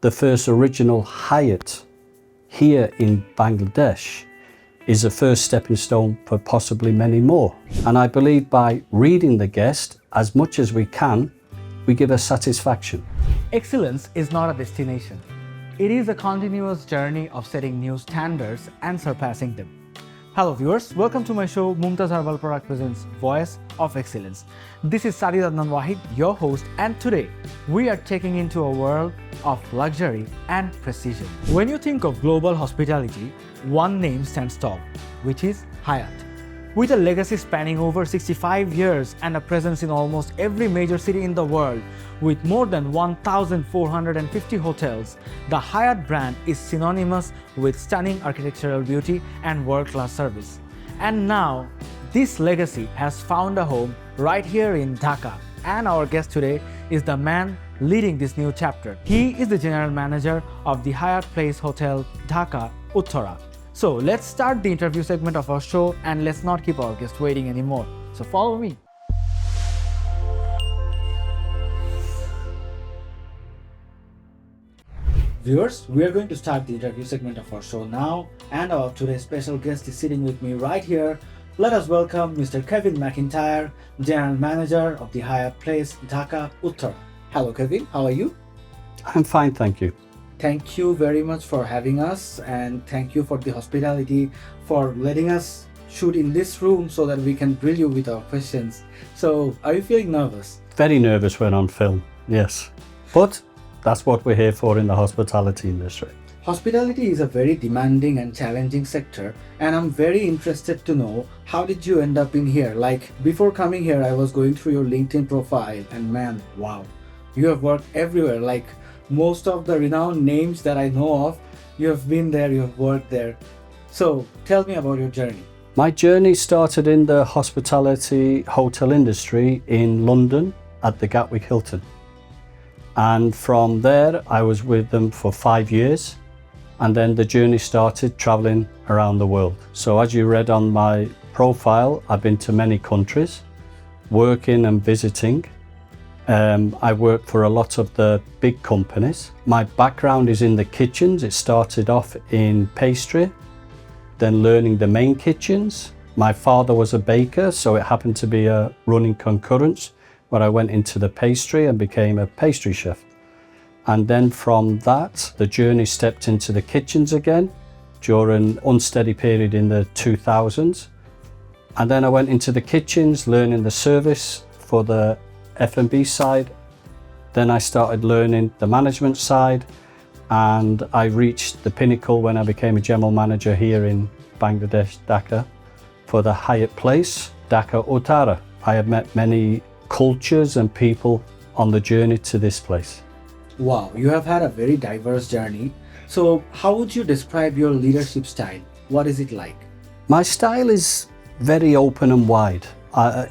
The first original Hyatt here in Bangladesh is a first stepping stone for possibly many more. And I believe by reading the guest as much as we can, we give a satisfaction. Excellence is not a destination. It is a continuous journey of setting new standards and surpassing them. Hello viewers, welcome to my show Mumtaz Herbal Product presents Voice of Excellence. This is Sadid Adnan Wahid, your host, and today we are taking into a world of luxury and precision. When you think of global hospitality, one name stands tall, which is Hyatt. With a legacy spanning over 65 years and a presence in almost every major city in the world, with more than 1,450 hotels, the Hyatt brand is synonymous with stunning architectural beauty and world-class service. And now, this legacy has found a home right here in Dhaka. And our guest today is the man leading this new chapter. He is the general manager of the Hyatt Place Hotel, Dhaka, Uttara. So let's start the interview segment of our show and let's not keep our guest waiting anymore. So follow me. Viewers, we are going to start the interview segment of our show now, and our today's special guest is sitting with me right here. Let us welcome Mr. Kevin Mcintyre, General Manager of the Hyatt Place, Dhaka, Uttara. Hello Kevin, how are you? I'm fine, thank you. Thank you very much for having us, and thank you for the hospitality, for letting us shoot in this room so that we can grill you with our questions. So, are you feeling nervous? Very nervous when on film, yes. But that's what we're here for in the hospitality industry. Hospitality is a very demanding and challenging sector, and I'm very interested to know, how did you end up in here? Like, before coming here, I was going through your LinkedIn profile, and man, wow, you have worked everywhere. Like, most of the renowned names that I know of, you have been there, you have worked there. So tell me about your journey. My journey started in the hospitality hotel industry in London at the Gatwick Hilton. And from there, I was with them for 5 years. And then the journey started traveling around the world. So as you read on my profile, I've been to many countries, working and visiting. I work for a lot of the big companies. My background is in the kitchens. It started off in pastry, then learning the main kitchens. My father was a baker, so it happened to be a running concurrence where I went into the pastry and became a pastry chef. And then from that, the journey stepped into the kitchens again during an unsteady period in the 2000s. And then I went into the kitchens, learning the service for the F&B side. Then I started learning the management side, and I reached the pinnacle when I became a general manager here in Bangladesh, Dhaka, for the Hyatt Place, Dhaka, Uttara. I have met many cultures and people on the journey to this place. Wow, you have had a very diverse journey. So how would you describe your leadership style? What is it like? My style is very open and wide.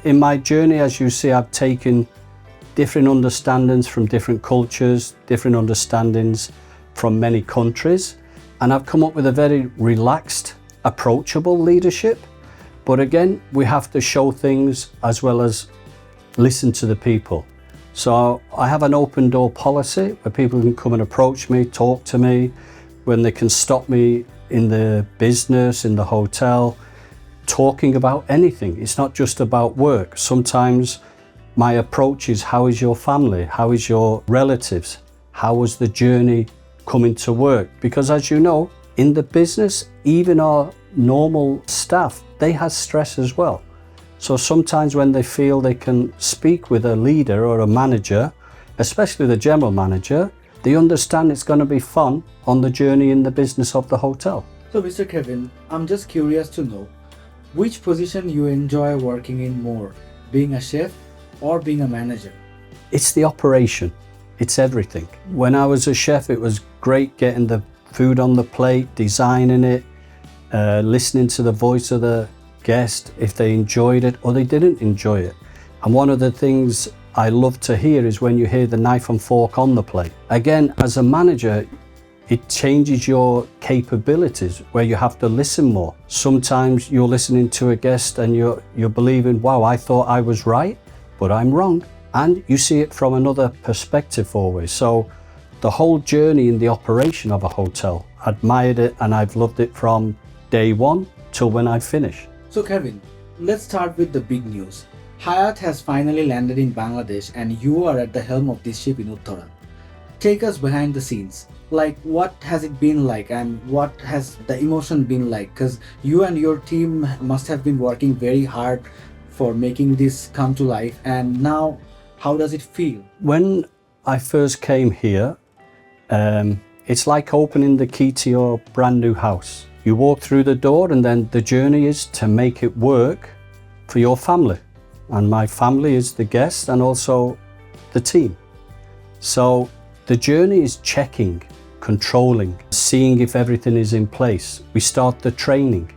In my journey, as you see, I've taken different understandings from different cultures, different understandings from many countries, and I've come up with a very relaxed, approachable leadership. But again, we have to show things as well as listen to the people. So I have an open door policy where people can come and approach me, talk to me, when they can stop me in the business, in the hotel, talking about anything. It's not just about work. Sometimes my approach is, how is your family? How is your relatives? How was the journey coming to work? Because as you know, in the business, even our normal staff, they have stress as well. So sometimes when they feel they can speak with a leader or a manager, especially the general manager, they understand it's going to be fun on the journey in the business of the hotel. So Mr. Kevin, I'm just curious to know, which position you enjoy working in more, being a chef or being a manager? It's the operation. It's everything. When I was a chef, it was great getting the food on the plate, designing it, listening to the voice of the guest, if they enjoyed it or they didn't enjoy it. And one of the things I love to hear is when you hear the knife and fork on the plate. Again, as a manager, it changes your capabilities where you have to listen more. Sometimes you're listening to a guest and you're believing, wow, I thought I was right, but I'm wrong. And you see it from another perspective always. So the whole journey in the operation of a hotel. Admired it, and I've loved it from day one till when I finish. So Kevin, let's start with the big news. Hyatt has finally landed in Bangladesh and you are at the helm of this ship in Uttara. Take us behind the scenes. Like, what has it been like and what has the emotion been like? Because you and your team must have been working very hard for making this come to life, and now how does it feel? When I first came here, it's like opening the key to your brand new house. You walk through the door and then the journey is to make it work for your family. And my family is the guest and also the team. So the journey is checking, controlling, seeing if everything is in place. We start the training.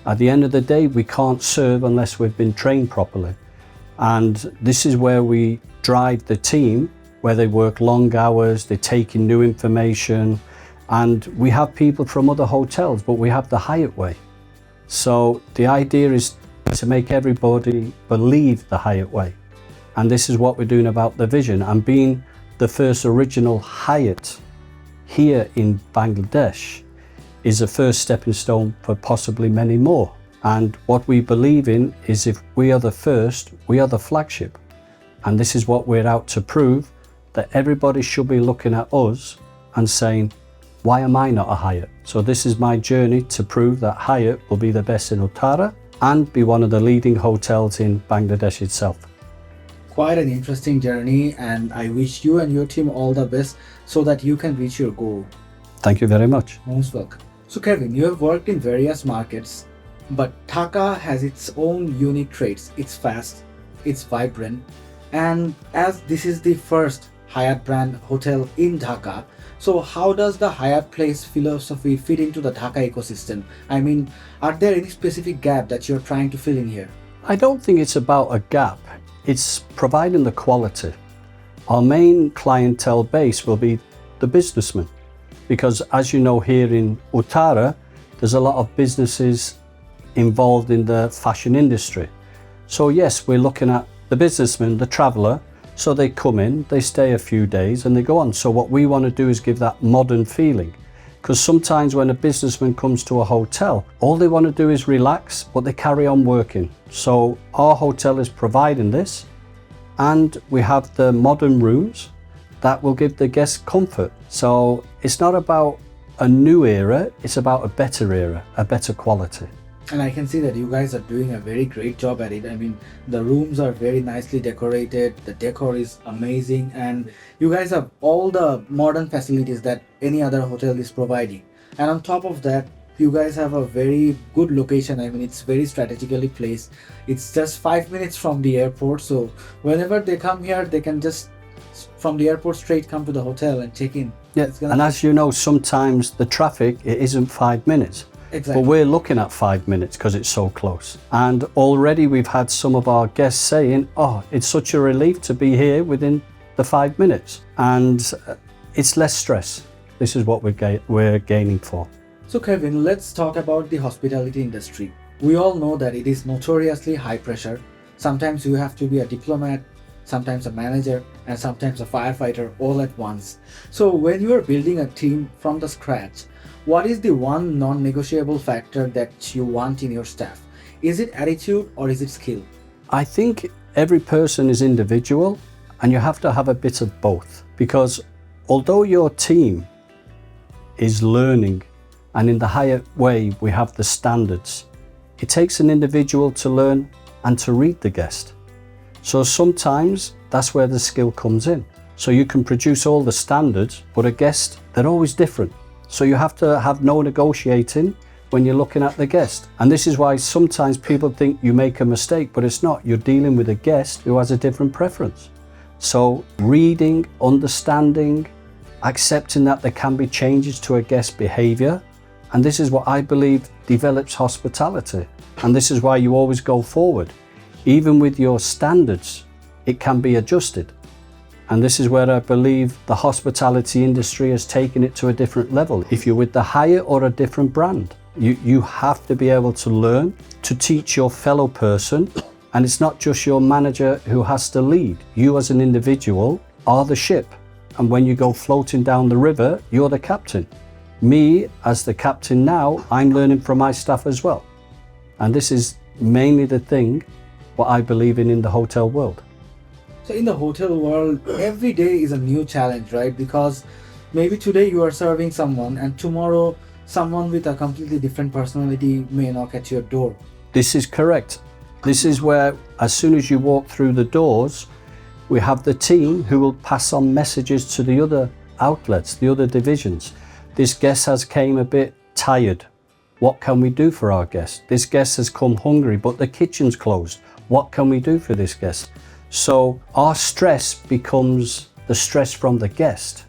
At the end of the day, we can't serve unless we've been trained properly. And this is where we drive the team, where they work long hours, they take in new information, and we have people from other hotels, but we have the Hyatt way. So the idea is to make everybody believe the Hyatt way. And this is what we're doing about the vision. And being the first original Hyatt here in Bangladesh is a first stepping stone for possibly many more. And what we believe in is if we are the first, we are the flagship. And this is what we're out to prove, that everybody should be looking at us and saying, why am I not a Hyatt? So this is my journey to prove that Hyatt will be the best in Uttara and be one of the leading hotels in Bangladesh itself. Quite an interesting journey, and I wish you and your team all the best so that you can reach your goal. Thank you very much. Most welcome. So Kevin, you have worked in various markets, but Dhaka has its own unique traits. It's fast, it's vibrant, and as this is the first Hyatt brand hotel in Dhaka, so how does the Hyatt Place philosophy fit into the Dhaka ecosystem? I mean, are there any specific gap that you're trying to fill in here? I don't think it's about a gap. It's providing the quality. Our main clientele base will be the businessmen, because as you know, here in Uttara, there's a lot of businesses involved in the fashion industry. So yes, we're looking at the businessman, the traveller. So they come in, they stay a few days and they go on. So what we want to do is give that modern feeling. Because sometimes when a businessman comes to a hotel, all they want to do is relax, but they carry on working. So our hotel is providing this, and we have the modern rooms that will give the guests comfort. So it's not about a new era, it's about a better era, a better quality. And I can see that you guys are doing a very great job at it. I mean, the rooms are very nicely decorated, the decor is amazing, and you guys have all the modern facilities that any other hotel is providing. And on top of that, you guys have a very good location. I mean, it's very strategically placed. It's just 5 minutes from the airport, so whenever they come here, they can just from the airport straight come to the hotel and check in. Yeah, and as you know, sometimes the traffic, it isn't 5 minutes. Exactly. But we're looking at 5 minutes because it's so close. And already we've had some of our guests saying, oh, it's such a relief to be here within the 5 minutes. And it's less stress. This is what we're gaining for. So Kevin, let's talk about the hospitality industry. We all know that it is notoriously high pressure. Sometimes you have to be a diplomat, sometimes a manager, and sometimes a firefighter all at once. So when you are building a team from the scratch, what is the one non-negotiable factor that you want in your staff? Is it attitude or is it skill? I think every person is individual and you have to have a bit of both, because although your team is learning, and in the Hyatt way we have the standards, it takes an individual to learn and to read the guest. So sometimes that's where the skill comes in. So you can produce all the standards, but a guest, they're always different. So you have to have no negotiating when you're looking at the guest. And this is why sometimes people think you make a mistake, but it's not. You're dealing with a guest who has a different preference. So reading, understanding, accepting that there can be changes to a guest's behavior. And this is what I believe develops hospitality. And this is why you always go forward. Even with your standards, it can be adjusted. And this is where I believe the hospitality industry has taken it to a different level. If you're with the Hyatt or a different brand, you have to be able to learn to teach your fellow person. And it's not just your manager who has to lead. You as an individual are the ship. and when you go floating down the river, you're the captain. Me, as the captain now, I'm learning from my staff as well. And this is mainly the thing what I believe in the hotel world. So in the hotel world, every day is a new challenge, right? Because maybe today you are serving someone and tomorrow someone with a completely different personality may knock at your door. This is correct. This is where, as soon as you walk through the doors, we have the team who will pass on messages to the other outlets, the other divisions. This guest has came a bit tired. What can we do for our guest? This guest has come hungry, but the kitchen's closed. What can we do for this guest? So our stress becomes the stress from the guest.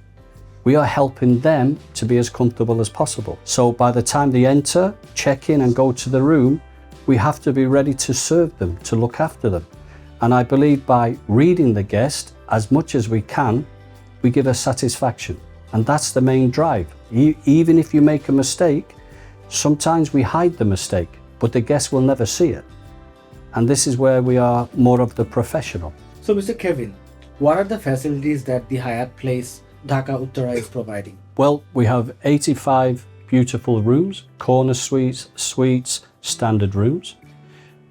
We are helping them to be as comfortable as possible. So by the time they enter, check in and go to the room, we have to be ready to serve them, to look after them. And I believe by reading the guest as much as we can, we give a satisfaction. And that's the main drive. Even if you make a mistake, sometimes we hide the mistake, but the guest will never see it. And this is where we are more of the professional. So Mr. Kevin, what are the facilities that the Hyatt Place Dhaka Uttara is providing? Well, we have 85 beautiful rooms, corner suites, standard rooms.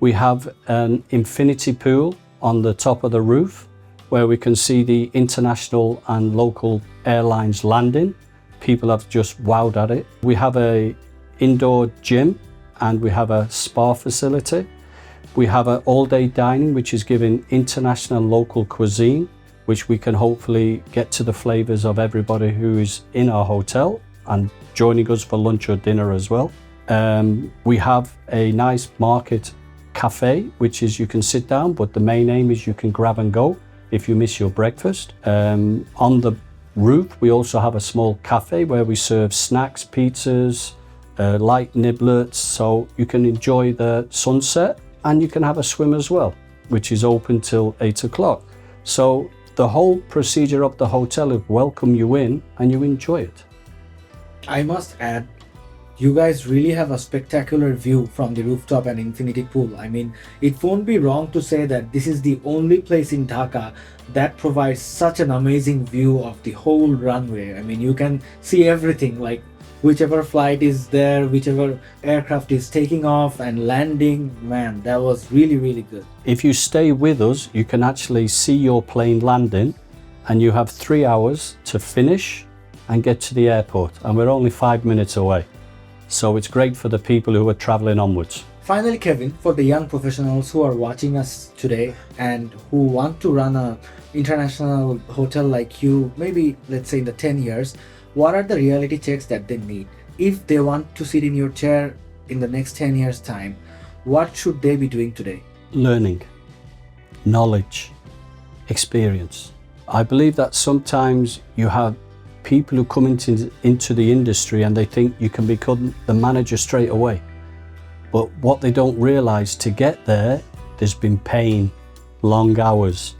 We have an infinity pool on the top of the roof where we can see the international and local airlines landing. People have just wowed at it. We have an indoor gym and we have a spa facility. We have an all-day dining which is giving international and local cuisine, which we can hopefully get to the flavours of everybody who is in our hotel and joining us for lunch or dinner as well. We have a nice market cafe, which is you can sit down, but the main aim is you can grab and go if you miss your breakfast. On the roof, we also have a small cafe where we serve snacks, pizzas, light niblets, so you can enjoy the sunset and you can have a swim as well, which is open till 8 o'clock. So the whole procedure of the hotel will welcome you in and you enjoy it. I must add, you guys really have a spectacular view from the rooftop and infinity pool. I mean, it won't be wrong to say that this is the only place in Dhaka that provides such an amazing view of the whole runway. I mean, you can see everything, like whichever flight is there, whichever aircraft is taking off and landing. Man, that was really, really good. If you stay with us, you can actually see your plane landing and you have 3 hours to finish and get to the airport, and we're only 5 minutes away. So it's great for the people who are traveling onwards. Finally, Kevin, for the young professionals who are watching us today and who want to run an international hotel like you, maybe let's say in the 10 years, what are the reality checks that they need? If they want to sit in your chair in the next 10 years time, what should they be doing today? Learning, knowledge, experience. I believe that sometimes you have people who come into the industry and they think you can become the manager straight away. But what they don't realize, to get there, there's been pain, long hours,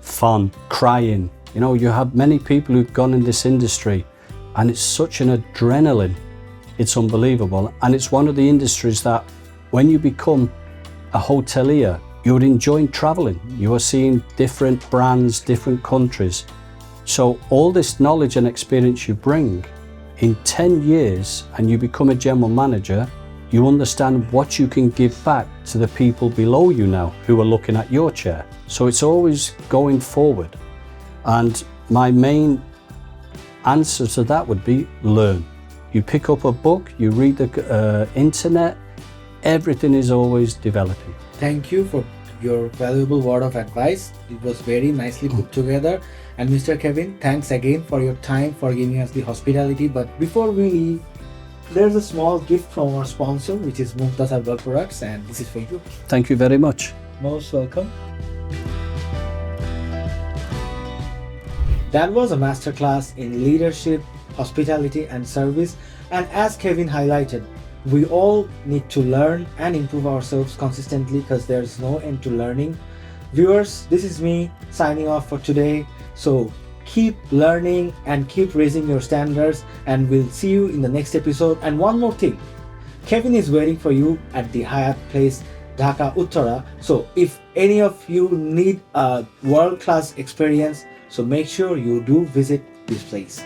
fun, crying. You know, you have many people who've gone in this industry and it's such an adrenaline. It's unbelievable. And it's one of the industries that when you become a hotelier, you're enjoying traveling. You are seeing different brands, different countries. So all this knowledge and experience you bring, in 10 years and you become a general manager, you understand what you can give back to the people below you now who are looking at your chair. So it's always going forward. And my main answer to that would be learn. You pick up a book, you read the internet, everything is always developing. Thank you for your valuable word of advice. It was very nicely put together. And Mr. Kevin, thanks again for your time, for giving us the hospitality. But before we leave, there's a small gift from our sponsor, which is Mumtaz Herbal products, and this is for you. Thank you very much. Most welcome. That was a masterclass in leadership, hospitality and service. And as Kevin highlighted, we all need to learn and improve ourselves consistently because there's no end to learning. Viewers, this is me signing off for today. So keep learning and keep raising your standards, and we'll see you in the next episode. And one more thing, Kevin is waiting for you at the Hyatt Place Dhaka Uttara. So if any of you need a world-class experience So make sure you do visit this place.